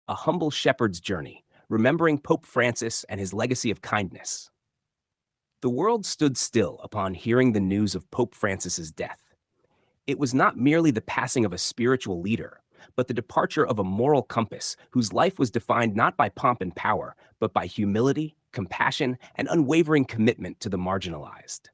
A Humble Shepherd's Journey, remembering Pope Francis and his legacy of kindness. The world stood still upon hearing the news of Pope Francis's death. It was not merely the passing of a spiritual leader, but the departure of a moral compass whose life was defined not by pomp and power, but by humility, compassion, and unwavering commitment to the marginalized.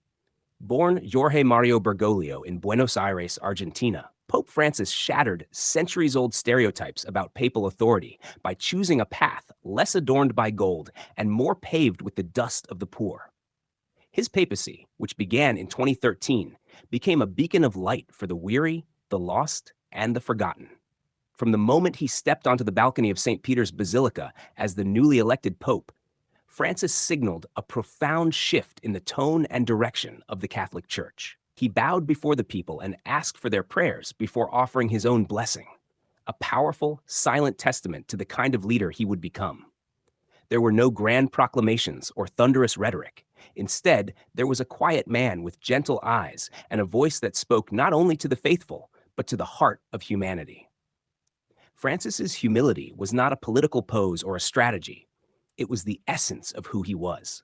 Born Jorge Mario Bergoglio in Buenos Aires, Argentina, Pope Francis shattered centuries-old stereotypes about papal authority by choosing a path less adorned by gold and more paved with the dust of the poor. His papacy, which began in 2013, became a beacon of light for the weary, the lost, and the forgotten. From the moment he stepped onto the balcony of St. Peter's Basilica as the newly elected pope, Francis signaled a profound shift in the tone and direction of the Catholic Church. He bowed before the people and asked for their prayers before offering his own blessing, a powerful, silent testament to the kind of leader he would become. There were no grand proclamations or thunderous rhetoric. Instead, there was a quiet man with gentle eyes and a voice that spoke not only to the faithful, but to the heart of humanity. Francis's humility was not a political pose or a strategy. It was the essence of who he was.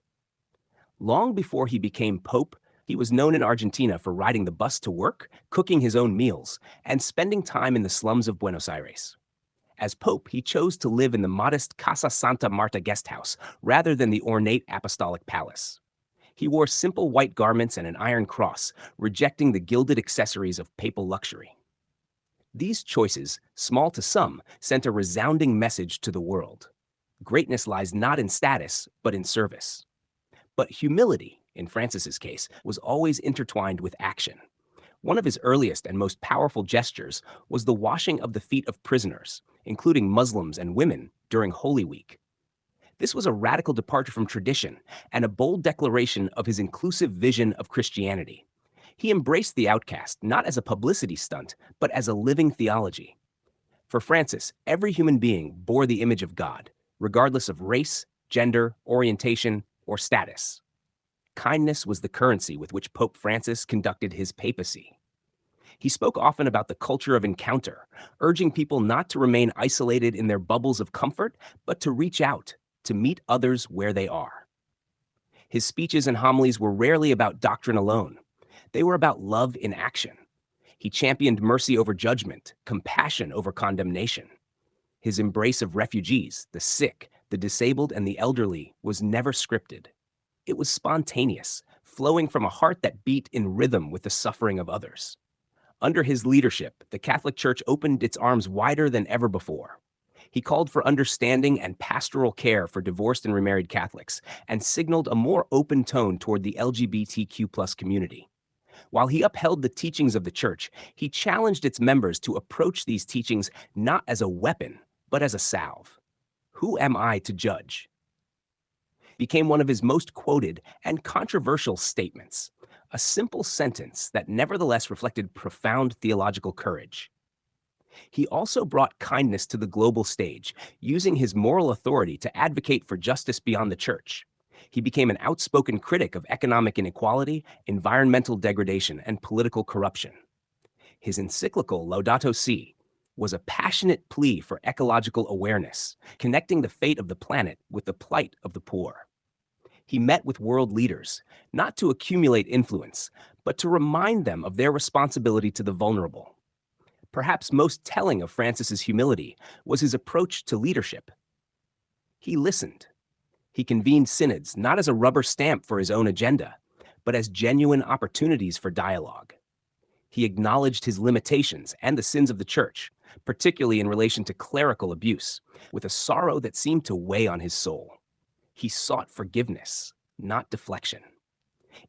Long before he became pope, he was known in Argentina for riding the bus to work, cooking his own meals, and spending time in the slums of Buenos Aires. As pope, he chose to live in the modest Casa Santa Marta guest house rather than the ornate apostolic palace. He wore simple white garments and an iron cross, rejecting the gilded accessories of papal luxury. These choices, small to some, sent a resounding message to the world. Greatness lies not in status, but in service. But humility, in Francis's case, was always intertwined with action. One of his earliest and most powerful gestures was the washing of the feet of prisoners, including Muslims and women, during Holy Week. This was a radical departure from tradition and a bold declaration of his inclusive vision of Christianity. He embraced the outcast not as a publicity stunt, but as a living theology. For Francis, every human being bore the image of God, regardless of race, gender, orientation, or status. Kindness was the currency with which Pope Francis conducted his papacy. He spoke often about the culture of encounter, urging people not to remain isolated in their bubbles of comfort, but to reach out, to meet others where they are. His speeches and homilies were rarely about doctrine alone. They were about love in action. He championed mercy over judgment, compassion over condemnation. His embrace of refugees, the sick, the disabled, and the elderly was never scripted. It was spontaneous, flowing from a heart that beat in rhythm with the suffering of others. Under his leadership, the Catholic Church opened its arms wider than ever before. He called for understanding and pastoral care for divorced and remarried Catholics, and signaled a more open tone toward the LGBTQ+ community. While he upheld the teachings of the Church, he challenged its members to approach these teachings not as a weapon, but as a salve. "Who am I to judge?" became one of his most quoted and controversial statements, a simple sentence that nevertheless reflected profound theological courage. He also brought kindness to the global stage, using his moral authority to advocate for justice beyond the Church. He became an outspoken critic of economic inequality, environmental degradation, and political corruption. His encyclical Laudato Si was a passionate plea for ecological awareness, connecting the fate of the planet with the plight of the poor. He met with world leaders, not to accumulate influence, but to remind them of their responsibility to the vulnerable. Perhaps most telling of Francis's humility was his approach to leadership. He listened. He convened synods not as a rubber stamp for his own agenda, but as genuine opportunities for dialogue. He acknowledged his limitations and the sins of the Church, particularly in relation to clerical abuse, with a sorrow that seemed to weigh on his soul. He sought forgiveness, not deflection.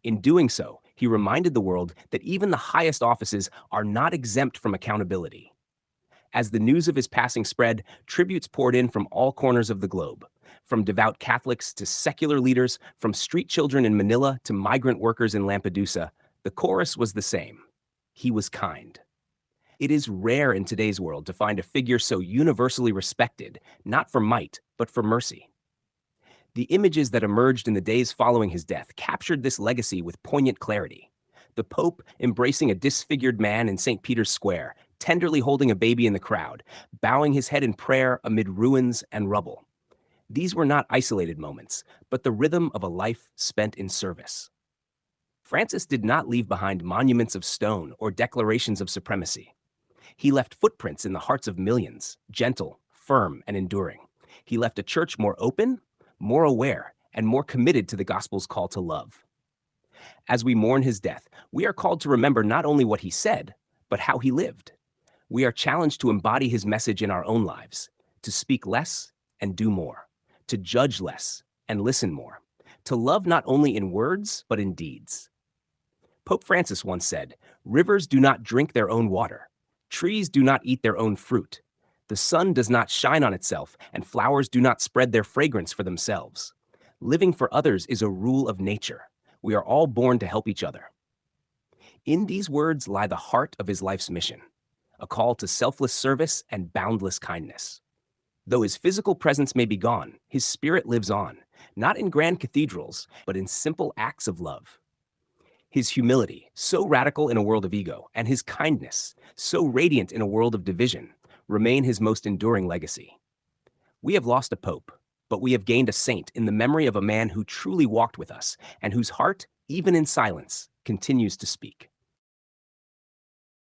In doing so, he reminded the world that even the highest offices are not exempt from accountability. As the news of his passing spread, tributes poured in from all corners of the globe, from devout Catholics to secular leaders, from street children in Manila to migrant workers in Lampedusa. The chorus was the same. He was kind. It is rare in today's world to find a figure so universally respected, not for might, but for mercy. The images that emerged in the days following his death captured this legacy with poignant clarity. The Pope embracing a disfigured man in St. Peter's Square, tenderly holding a baby in the crowd, bowing his head in prayer amid ruins and rubble. These were not isolated moments, but the rhythm of a life spent in service. Francis did not leave behind monuments of stone or declarations of supremacy. He left footprints in the hearts of millions, gentle, firm, and enduring. He left a church more open, more aware, and more committed to the gospel's call to love. As we mourn his death, we are called to remember not only what he said, but how he lived. We are challenged to embody his message in our own lives, to speak less and do more, to judge less and listen more, to love not only in words, but in deeds. Pope Francis once said, "Rivers do not drink their own water. Trees do not eat their own fruit. The sun does not shine on itself, and flowers do not spread their fragrance for themselves. Living for others is a rule of nature. We are all born to help each other." In these words lie the heart of his life's mission, a call to selfless service and boundless kindness. Though his physical presence may be gone, his spirit lives on, not in grand cathedrals, but in simple acts of love. His humility, so radical in a world of ego, and his kindness, so radiant in a world of division, remain his most enduring legacy. We have lost a pope, but we have gained a saint in the memory of a man who truly walked with us and whose heart, even in silence, continues to speak.